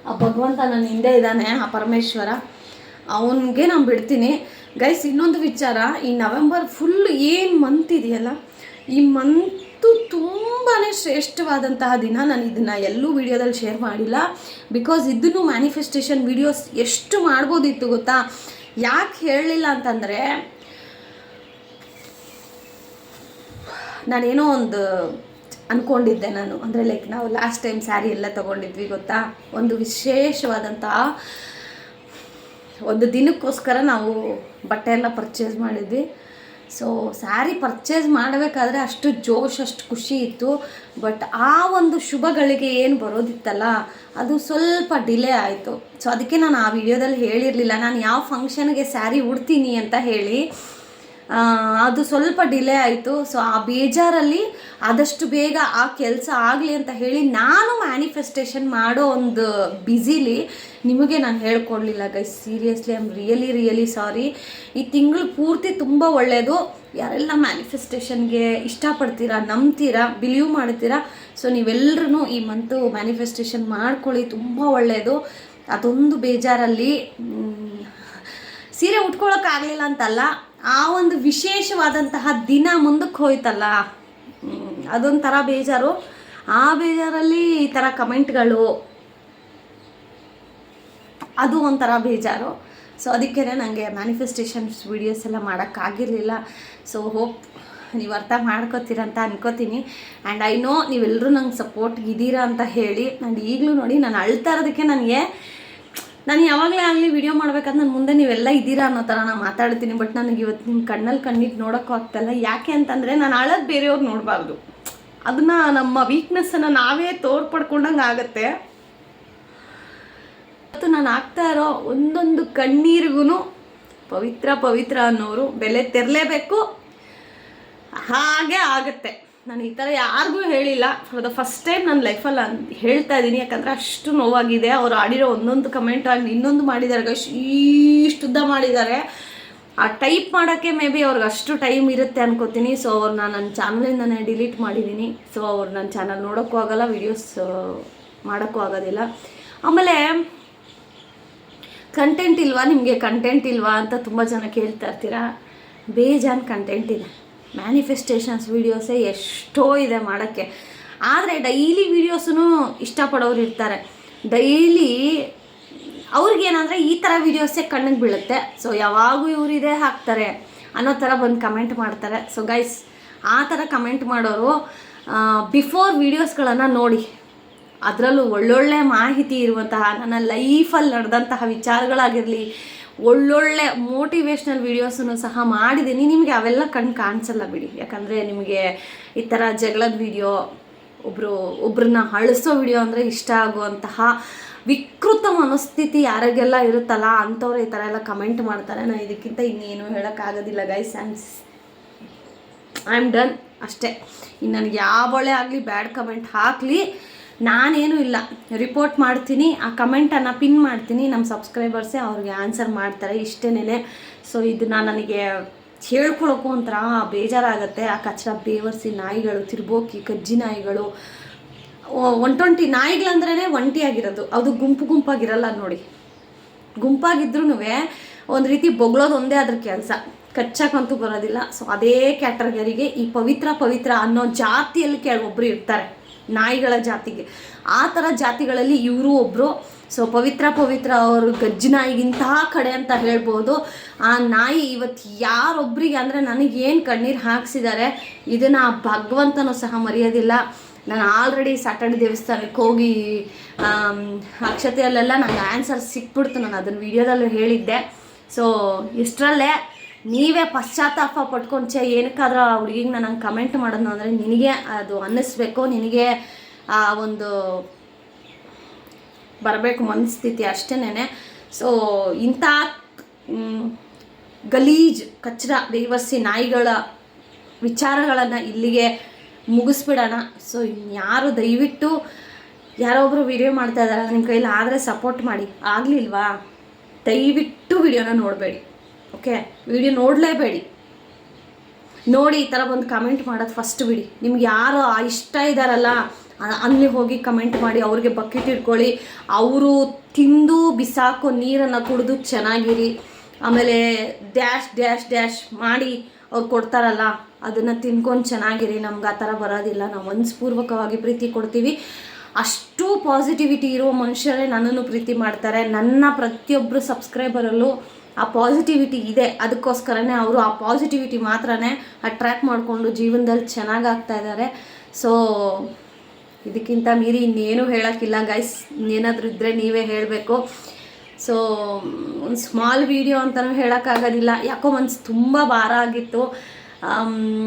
ಆ ಭಗವಂತ ನನ್ನ ಹಿಂದೆ ಇದ್ದಾನೆ, ಆ ಪರಮೇಶ್ವರ, ಅವನಿಗೆ ನಾನು ಬಿಡ್ತೀನಿ ಗೈಸ್. ಇನ್ನೊಂದು ವಿಚಾರ, ಈ ನವೆಂಬರ್ ಫುಲ್ ಏನು ಮಂತ್ ಇದೆಯಲ್ಲ, ಈ ಮಂತು ತುಂಬಾ ಶ್ರೇಷ್ಠವಾದಂತಹ ದಿನ. ನಾನು ಇದನ್ನು ಎಲ್ಲೂ ವಿಡಿಯೋದಲ್ಲಿ ಶೇರ್ ಮಾಡಿಲ್ಲ, ಬಿಕಾಸ್ ಇದನ್ನು ಮ್ಯಾನಿಫೆಸ್ಟೇಷನ್ ವಿಡಿಯೋಸ್ ಎಷ್ಟು ಮಾಡ್ಬೋದಿತ್ತು ಗೊತ್ತಾ. ಯಾಕೆ ಹೇಳಲಿಲ್ಲ ಅಂತಂದರೆ, ನಾನೇನೋ ಒಂದು ಅಂದ್ಕೊಂಡಿದ್ದೆ ನಾನು, ಅಂದರೆ ಲೈಕ್ ನಾವು ಲಾಸ್ಟ್ ಟೈಮ್ ಸ್ಯಾರಿ ಎಲ್ಲ ತೊಗೊಂಡಿದ್ವಿ ಗೊತ್ತಾ, ಒಂದು ವಿಶೇಷವಾದಂತಹ ಒಂದು ದಿನಕ್ಕೋಸ್ಕರ ನಾವು ಬಟ್ಟೆ ಎಲ್ಲ ಪರ್ಚೇಸ್ ಮಾಡಿದ್ವಿ. ಸೊ ಸ್ಯಾರಿ ಪರ್ಚೇಸ್ ಮಾಡಬೇಕಾದ್ರೆ ಅಷ್ಟು ಜೋಶ್, ಅಷ್ಟು ಖುಷಿ ಇತ್ತು. ಬಟ್ ಆ ಒಂದು ಶುಭಗಳಿಗೆ ಏನು ಬರೋದಿತ್ತಲ್ಲ, ಅದು ಸ್ವಲ್ಪ ಡಿಲೇ ಆಯಿತು. ಸೊ ಅದಕ್ಕೆ ನಾನು ಆ ವಿಡಿಯೋದಲ್ಲಿ ಹೇಳಿರಲಿಲ್ಲ ನಾನು ಯಾವ ಫಂಕ್ಷನ್ಗೆ ಸ್ಯಾರಿ ಉಡ್ತೀನಿ ಅಂತ ಹೇಳಿ. ಅದು ಸ್ವಲ್ಪ ಡಿಲೇ ಆಯಿತು. ಸೊ ಆ ಬೇಜಾರಲ್ಲಿ ಆದಷ್ಟು ಬೇಗ ಆ ಕೆಲಸ ಆಗಲಿ ಅಂತ ಹೇಳಿ ನಾನು ಮ್ಯಾನಿಫೆಸ್ಟೇಷನ್ ಮಾಡೋ ಒಂದು ಬ್ಯುಸಿಲಿ ನಿಮಗೆ ನಾನು ಹೇಳ್ಕೊಡ್ಲಿಲ್ಲ guys. Seriously I am really sorry. ಈ ತಿಂಗಳು ಪೂರ್ತಿ ತುಂಬ ಒಳ್ಳೆಯದು. ಯಾರೆಲ್ಲ ಮ್ಯಾನಿಫೆಸ್ಟೇಷನ್ಗೆ ಇಷ್ಟಪಡ್ತೀರಾ, ನಂಬ್ತೀರಾ, ಬಿಲೀವ್ ಮಾಡ್ತೀರಾ, ಸೊ ನೀವೆಲ್ಲರೂ ಈ ಮಂತು ಮ್ಯಾನಿಫೆಸ್ಟೇಷನ್ ಮಾಡ್ಕೊಳ್ಳಿ, ತುಂಬ ಒಳ್ಳೆಯದು. ಅದೊಂದು ಬೇಜಾರಲ್ಲಿ ಸೀರೆ ಉಟ್ಕೊಳ್ಳೋಕ್ಕಾಗಲಿಲ್ಲ ಅಂತಲ್ಲ, ಆ ಒಂದು ವಿಶೇಷವಾದಂತಹ ದಿನ ಮುಂದಕ್ಕೆ ಹೋಯ್ತಲ್ಲ, ಅದೊಂಥರ ಬೇಜಾರು. ಆ ಬೇಜಾರಲ್ಲಿ ಈ ಥರ ಕಮೆಂಟ್ಗಳು, ಅದು ಒಂಥರ ಬೇಜಾರು. ಸೊ ಅದಕ್ಕೇ ನನಗೆ ಮ್ಯಾನಿಫೆಸ್ಟೇಷನ್ಸ್ ವೀಡಿಯೋಸ್ ಎಲ್ಲ ಮಾಡೋಕ್ಕಾಗಿರಲಿಲ್ಲ. ಸೊ ಹೋಪ್ ನೀವು ಅರ್ಥ ಮಾಡ್ಕೋತೀರಂತ ಅನ್ಕೋತೀನಿ. ಆ್ಯಂಡ್ ಐ ನೋ ನೀವೆಲ್ಲರೂ ನಂಗೆ ಸಪೋರ್ಟ್ ಇದ್ದೀರಾ ಅಂತ ಹೇಳಿ. ನಾನು ಈಗಲೂ ನೋಡಿ ನಾನು ಅಳ್ತಾ ಇರೋದಕ್ಕೆ ನಾನು ಯಾವಾಗಲೇ ಆಗಲಿ ವಿಡಿಯೋ ಮಾಡ್ಬೇಕಾದ್ರೆ ನನ್ನ ಮುಂದೆ ನೀವೆಲ್ಲ ಇದ್ದೀರಾ ಅನ್ನೋ ಥರ ನಾನು ಮಾತಾಡ್ತೀನಿ. ಬಟ್ ನನಗೆ ಇವತ್ತು ನಿಮ್ಮ ಕಣ್ಣಲ್ಲಿ ಕಣ್ಣಿಟ್ಟು ನೋಡೋಕ್ಕೂ ಆಗ್ತಾಯಿಲ್ಲ. ಯಾಕೆ ಅಂತಂದರೆ ನಾನು ಅಳೋದು ಬೇರೆಯವ್ರು ನೋಡಬಾರ್ದು, ಅದನ್ನು ನಮ್ಮ ವೀಕ್ನೆಸ್ಸನ್ನು ನಾವೇ ತೋರ್ಪಡ್ಕೊಂಡಂಗೆ ಆಗುತ್ತೆ. ಇವತ್ತು ನಾನು ಆಗ್ತಾ ಇರೋ ಒಂದೊಂದು ಕಣ್ಣೀರಿಗೂ ಪವಿತ್ರ ಪವಿತ್ರ ಅನ್ನೋರು ಬೆಲೆ ತೆರಲೇಬೇಕು. ಹಾಗೆ ಆಗುತ್ತೆ. ನಾನು ಈ ಥರ ಯಾರಿಗೂ ಹೇಳಿಲ್ಲ, ಫಾರ್ ದ ಫಸ್ಟ್ ಟೈಮ್ ನನ್ನ ಲೈಫಲ್ಲಿ ಹೇಳ್ತಾ ಇದ್ದೀನಿ. ಯಾಕಂದರೆ ಅಷ್ಟು ನೋವಾಗಿದೆ. ಅವ್ರು ಆಡಿರೋ ಒಂದೊಂದು ಕಮೆಂಟ್ ಆಗಿ ಇನ್ನೊಂದು ಮಾಡಿದ್ದಾರೆ ಗೈಸ್, ಇಷ್ಟುದ್ದ ಮಾಡಿದ್ದಾರೆ. ಆ ಟೈಪ್ ಮಾಡೋಕ್ಕೆ ಮೇ ಬಿ ಅವ್ರಿಗೆ ಅಷ್ಟು ಟೈಮ್ ಇರುತ್ತೆ ಅನ್ಕೋತೀನಿ. ಸೊ ಅವ್ರನ್ನ ನನ್ನ ಚಾನಲಿಂದನೇ ಡಿಲೀಟ್ ಮಾಡಿದ್ದೀನಿ. ಸೊ ಅವ್ರು ನನ್ನ ಚಾನಲ್ ನೋಡೋಕ್ಕೂ ಆಗೋಲ್ಲ, ವೀಡಿಯೋಸ್ ಮಾಡೋಕ್ಕೂ ಆಗೋದಿಲ್ಲ. ಆಮೇಲೆ ಕಂಟೆಂಟ್ ಇಲ್ವಾ ನಿಮಗೆ, ಕಂಟೆಂಟ್ ಇಲ್ವಾ ಅಂತ ತುಂಬ ಜನ ಕೇಳ್ತಾ ಇರ್ತೀರಾ. ಬೇಜಾನ್ ಕಂಟೆಂಟ್ ಇದೆ. ಮ್ಯಾನಿಫೆಸ್ಟೇಷನ್ಸ್ ವೀಡಿಯೋಸೇ ಎಷ್ಟೋ ಇದೆ ಮಾಡೋಕ್ಕೆ. ಆದರೆ ಡೈಲಿ ವೀಡಿಯೋಸೂ ಇಷ್ಟಪಡೋರು ಇರ್ತಾರೆ. ಡೈಲಿ ಅವ್ರಿಗೇನಂದರೆ ಈ ಥರ ವೀಡಿಯೋಸೇ ಕಣ್ಣಿಗೆ ಬೀಳುತ್ತೆ. ಸೊ ಯಾವಾಗೂ ಇವರು ಇದೇ ಹಾಕ್ತಾರೆ ಅನ್ನೋ ಥರ ಬಂದು ಕಮೆಂಟ್ ಮಾಡ್ತಾರೆ. ಸೊ ಗೈಸ್, ಆ ಥರ ಕಮೆಂಟ್ ಮಾಡೋರು ಬಿಫೋರ್ ವೀಡಿಯೋಸ್ಗಳನ್ನು ನೋಡಿ, ಅದರಲ್ಲೂ ಒಳ್ಳೊಳ್ಳೆ ಮಾಹಿತಿ ಇರುವಂತಹ, ನನ್ನ ಲೈಫಲ್ಲಿ ನಡೆದಂತಹ ವಿಚಾರಗಳಾಗಿರಲಿ, ಒಳ್ಳೊಳ್ಳೆ ಮೋಟಿವೇಶ್ನಲ್ ವೀಡಿಯೋಸನ್ನು ಸಹ ಮಾಡಿದ್ದೀನಿ. ನಿಮಗೆ ಅವೆಲ್ಲ ಕಾಣಿಸಲ್ಲ ಬಿಡಿ. ಯಾಕಂದರೆ ನಿಮಗೆ ಈ ಥರ ಜಗಳದ ವೀಡಿಯೋ, ಒಬ್ರನ್ನ ಅಳಿಸೋ ವಿಡಿಯೋ ಅಂದರೆ ಇಷ್ಟ ಆಗುವಂತಹ ವಿಕೃತ ಮನಸ್ಥಿತಿ ಯಾರಿಗೆಲ್ಲ ಇರುತ್ತಲ್ಲ ಅಂಥವ್ರು ಈ ಥರ ಎಲ್ಲ ಕಮೆಂಟ್ ಮಾಡ್ತಾರೆ. ನಾನು ಇದಕ್ಕಿಂತ ಇನ್ನೇನು ಹೇಳೋಕ್ಕಾಗೋದಿಲ್ಲ ಗೈಸ್. ಐ ಆಮ್ ಡನ್ ಅಷ್ಟೇ. ಇನ್ನು ನನಗೆ ಯಾವ ಒಳ್ಳೆ ಆಗಲಿ ಬ್ಯಾಡ್ ಕಮೆಂಟ್ ಹಾಕಲಿ, ನಾನೇನು ಇಲ್ಲ, ರಿಪೋರ್ಟ್ ಮಾಡ್ತೀನಿ. ಆ ಕಮೆಂಟನ್ನು ಪಿನ್ ಮಾಡ್ತೀನಿ. ನಮ್ಮ ಸಬ್ಸ್ಕ್ರೈಬರ್ಸೇ ಅವ್ರಿಗೆ ಆನ್ಸರ್ ಮಾಡ್ತಾರೆ, ಇಷ್ಟೇನೆ. ಸೊ ಇದನ್ನು ನನಗೆ ಹೇಳ್ಕೊಳಕ್ಕೂ ಒಂಥರ ಬೇಜಾರಾಗುತ್ತೆ. ಆ ಕಚ್ಚಡ ಬೇವರ್ಸಿ ನಾಯಿಗಳು, ತಿರ್ಬೋಕಿ ಕಜ್ಜಿ ನಾಯಿಗಳು, 120 ನಾಯಿಗಳಂದ್ರೇ ಒಂಟಿಯಾಗಿರೋದು. ಅದು ಗುಂಪಾಗಿರಲ್ಲ ನೋಡಿ. ಗುಂಪಾಗಿದ್ರೂ ಒಂದು ರೀತಿ ಬೊಗಳೋದು ಒಂದೇ ಅದ್ರ ಕೆಲಸ, ಕಚ್ಚಕ್ಕಂತೂ ಬರೋದಿಲ್ಲ. ಸೊ ಅದೇ ಕ್ಯಾಟಗರಿಗೆ ಈ ಪವಿತ್ರ ಅನ್ನೋ ಜಾತಿಯಲ್ಲಿ ಕೆಲವೊಬ್ಬರು ಇರ್ತಾರೆ, ನಾಯಿಗಳ ಜಾತಿಗೆ. ಆ ಥರ ಜಾತಿಗಳಲ್ಲಿ ಇವರು ಒಬ್ಬರು. ಸೊ ಪವಿತ್ರ ಅವರು ಗಜ್ಜಿ ನಾಯಿಗಿಂತ ಕಡೆ ಅಂತ ಹೇಳ್ಬೋದು. ಆ ನಾಯಿ ಇವತ್ತು ಯಾರೊಬ್ಬರಿಗೆ ಅಂದರೆ ನನಗೇನು ಕಣ್ಣೀರು ಹಾಕ್ಸಿದ್ದಾರೆ, ಇದನ್ನು ಭಗವಂತನೂ ಸಹ ಮರೆಯೋದಿಲ್ಲ. ನಾನು ಆಲ್ರೆಡಿ ಸ್ಯಾಟರ್ಡೆ ದೇವಸ್ಥಾನಕ್ಕೆ ಹೋಗಿ ಅಕ್ಷತೆಯಲ್ಲೆಲ್ಲ ನನಗೆ ಆನ್ಸರ್ ಸಿಕ್ಬಿಡ್ತು. ನಾನು ಅದನ್ನು ವೀಡಿಯೋದಲ್ಲೂ ಹೇಳಿದ್ದೆ. ಸೊ ಇಷ್ಟರಲ್ಲೇ ನೀವೇ ಪಶ್ಚಾತ್ತಾಪ ಪಟ್ಕೊಂಚೆ ಏನಕ್ಕಾದ್ರೂ ಆ ಹುಡುಗಿಗೆ ನಾನು ಕಮೆಂಟ್ ಮಾಡೋದು ಅಂದರೆ ನಿನಗೆ ಅದು ಅನ್ನಿಸ್ಬೇಕು, ನಿನಗೆ ಆ ಒಂದು ಬರಬೇಕು ಮನಸ್ಥಿತಿ ಅಷ್ಟೇನೆ. ಸೊ ಇಂಥ ಗಲೀಜ್ ಕಚ್ಚಡ ಬೇವರ್ಸಿ ನಾಯಿಗಳ ವಿಚಾರಗಳನ್ನು ಇಲ್ಲಿಗೆ ಮುಗಿಸ್ಬಿಡೋಣ. ಸೊ ಯಾರು ದಯವಿಟ್ಟು ಯಾರೊಬ್ಬರು ವಿಡಿಯೋ ಮಾಡ್ತಾ ಇದ್ದಾರೆ, ನಿಮ್ಮ ಕೈಲಿ ಆದರೆ ಸಪೋರ್ಟ್ ಮಾಡಿ. ಆಗಲಿಲ್ವಾ ದಯವಿಟ್ಟು ವಿಡಿಯೋನ ನೋಡಬೇಡಿ. ಓಕೆ, ವಿಡಿಯೋ ನೋಡಲೇಬೇಡಿ. ನೋಡಿ ಈ ಥರ ಬಂದು ಕಮೆಂಟ್ ಮಾಡೋದು ಫಸ್ಟ್ ಬಿಡಿ. ನಿಮ್ಗೆ ಯಾರು ಇಷ್ಟ ಇದ್ದಾರಲ್ಲ ಅಲ್ಲಿ ಹೋಗಿ ಕಮೆಂಟ್ ಮಾಡಿ, ಅವ್ರಿಗೆ ಬಕೆಟ್ ಇಟ್ಕೊಳ್ಳಿ, ಅವರು ತಿಂದು ಬಿಸಾಕೋ ನೀರನ್ನು ಕುಡಿದು ಚೆನ್ನಾಗಿರಿ. ಆಮೇಲೆ ಡ್ಯಾಶ್ ಮಾಡಿ ಅವ್ರು ಕೊಡ್ತಾರಲ್ಲ ಅದನ್ನು ತಿನ್ಕೊಂಡು ಚೆನ್ನಾಗಿರಿ. ನಮ್ಗೆ ಆ ಥರ ಬರೋದಿಲ್ಲ. ನಾವು ಮನಸ್ಪೂರ್ವಕವಾಗಿ ಪ್ರೀತಿ ಕೊಡ್ತೀವಿ. ಅಷ್ಟು ಪಾಸಿಟಿವಿಟಿ ಇರೋ ಮನುಷ್ಯರೇ ನನ್ನನ್ನು ಪ್ರೀತಿ ಮಾಡ್ತಾರೆ. ನನ್ನ ಪ್ರತಿಯೊಬ್ಬರು ಸಬ್ಸ್ಕ್ರೈಬರಲ್ಲೂ ಆ ಪಾಸಿಟಿವಿಟಿ ಇದೆ. ಅದಕ್ಕೋಸ್ಕರನೇ ಅವರು ಆ ಪಾಸಿಟಿವಿಟಿ ಮಾತ್ರನೇ ಅಟ್ರ್ಯಾಕ್ಟ್ ಮಾಡಿಕೊಂಡು ಜೀವನದಲ್ಲಿ ಚೆನ್ನಾಗಾಗ್ತಾ ಇದ್ದಾರೆ. ಸೊ ಇದಕ್ಕಿಂತ ಮೀರಿ ಇನ್ನೇನು ಹೇಳೋಕ್ಕಿಲ್ಲ ಗೈಸ್. ಇನ್ನೇನಾದರೂ ಇದ್ದರೆ ನೀವೇ ಹೇಳಬೇಕು. ಸೊ ಒಂದು ಸ್ಮಾಲ್ ವೀಡಿಯೋ ಅಂತಲೂ ಹೇಳೋಕ್ಕಾಗೋದಿಲ್ಲ. ಯಾಕೋ ಮನಸ್ಸು ತುಂಬ ಭಾರ ಆಗಿತ್ತು.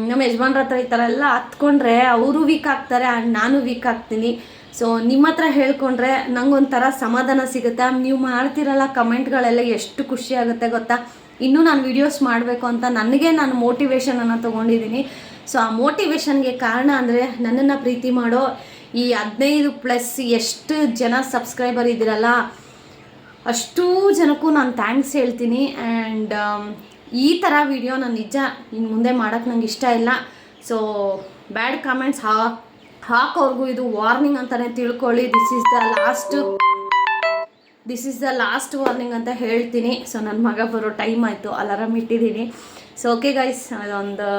ನಮ್ಮ ಯಜಮಾನ್ರ ಹತ್ರ ಈ ಥರ ಎಲ್ಲ ಹತ್ಕೊಂಡ್ರೆ ಅವರು ವೀಕ್ ಆಗ್ತಾರೆ ಆ್ಯಂಡ್ ನಾನು ವೀಕ್ ಆಗ್ತೀನಿ. ಸೊ ನಿಮ್ಮ ಹತ್ರ ಹೇಳ್ಕೊಂಡ್ರೆ ನಂಗೊಂಥರ ಸಮಾಧಾನ ಸಿಗುತ್ತೆ. ನೀವು ಮಾಡ್ತಿರಲ್ಲ ಕಮೆಂಟ್ಗಳೆಲ್ಲ ಎಷ್ಟು ಖುಷಿ ಆಗುತ್ತೆ ಗೊತ್ತಾ. ಇನ್ನೂ ನಾನು ವೀಡಿಯೋಸ್ ಮಾಡಬೇಕು ಅಂತ ನಾನು ಮೋಟಿವೇಶನನ್ನು ತೊಗೊಂಡಿದ್ದೀನಿ. ಸೊ ಆ ಮೋಟಿವೇಶನ್ಗೆ ಕಾರಣ ಅಂದರೆ ನನ್ನನ್ನು ಪ್ರೀತಿ ಮಾಡೋ ಈ 15+ ಎಷ್ಟು ಜನ ಸಬ್ಸ್ಕ್ರೈಬರ್ ಇದ್ದೀರಲ್ಲ ಅಷ್ಟೂ ಜನಕ್ಕೂ ನಾನು ಥ್ಯಾಂಕ್ಸ್ ಹೇಳ್ತೀನಿ. ಆ್ಯಂಡ್ ಈ ಥರ ವೀಡಿಯೋ ನಾನು ನಿಜ ಇನ್ನು ಮುಂದೆ ಮಾಡೋಕ್ಕೆ ನಂಗೆ ಇಷ್ಟ ಇಲ್ಲ. ಸೊ ಬ್ಯಾಡ್ ಕಾಮೆಂಟ್ಸ್ ಹಾಕೋರ್ಗೂ ಇದು ವಾರ್ನಿಂಗ್ ಅಂತಲೇ ತಿಳ್ಕೊಳ್ಳಿ. This is the last warning ಅಂತ ಹೇಳ್ತೀನಿ. ಸೊ ನನ್ನ ಮಗ ಬರೋ ಟೈಮ್ ಆಯಿತು, ಅಲಾರಾಮ್ ಇಟ್ಟಿದ್ದೀನಿ. ಸೊ ಓಕೆ ಗೈಸ್, ಅದೊಂದು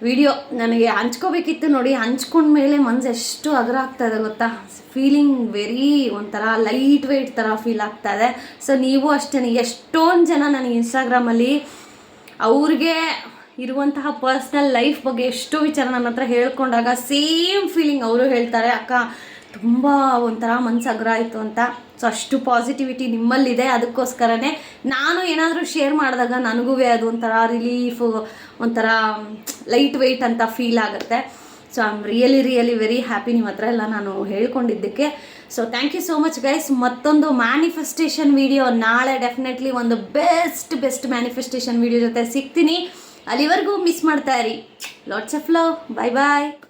ವಿಡಿಯೋ ನನಗೆ ಹಂಚ್ಕೋಬೇಕಿತ್ತು. ನೋಡಿ, ಹಂಚ್ಕೊಂಡ್ಮೇಲೆ ಮನಸ್ಸು ಎಷ್ಟು ಅಗರ ಆಗ್ತಾಯಿದೆ ಗೊತ್ತಾ. ಫೀಲಿಂಗ್ ವೆರಿ ಒಂಥರ ಲೈಟ್ ವೆಯ್ಟ್ ಥರ ಫೀಲ್ ಆಗ್ತಾಯಿದೆ. ಸೊ ನೀವು ಅಷ್ಟೇ, ಎಷ್ಟೊಂದು ಜನ ನನಗೆ ಇನ್ಸ್ಟಾಗ್ರಾಮಲ್ಲಿ ಅವ್ರಿಗೆ ಇರುವಂತಹ ಪರ್ಸ್ನಲ್ ಲೈಫ್ ಬಗ್ಗೆ ಎಷ್ಟೋ ವಿಚಾರ ನನ್ನ ಹತ್ರ ಹೇಳ್ಕೊಂಡಾಗ ಸೇಮ್ ಫೀಲಿಂಗ್ ಅವರು ಹೇಳ್ತಾರೆ, ಅಕ್ಕ ತುಂಬ ಒಂಥರ ಮನಸ್ಸು ಅಗ್ರ ಆಯಿತು ಅಂತ. ಸೊ ಅಷ್ಟು ಪಾಸಿಟಿವಿಟಿ ನಿಮ್ಮಲ್ಲಿದೆ. ಅದಕ್ಕೋಸ್ಕರನೇ ನಾನು ಏನಾದರೂ ಶೇರ್ ಮಾಡಿದಾಗ ನನಗೂ ಅದು ಒಂಥರ ರಿಲೀಫು, ಒಂಥರ ಲೈಟ್ ವೆಯ್ಟ್ ಅಂತ ಫೀಲ್ ಆಗುತ್ತೆ. So I am really very happy ನಿಮ್ಮ ಹತ್ರ ಎಲ್ಲ ನಾನು ಹೇಳ್ಕೊಂಡಿದ್ದಕ್ಕೆ. So thank you so much guys. ಮತ್ತೊಂದು ಮ್ಯಾನಿಫೆಸ್ಟೇಷನ್ ವಿಡಿಯೋ ನಾಳೆ ಡೆಫಿನೆಟ್ಲಿ ಒಂದು ಬೆಸ್ಟ್ ಮ್ಯಾನಿಫೆಸ್ಟೇಷನ್ ವಿಡಿಯೋ ಜೊತೆ ಸಿಗ್ತೀನಿ. ಅಲ್ಲಿವರೆಗೂ ಮಿಸ್ ಮಾಡ್ತಾ ಇರಿ. Lots of love. Bye bye.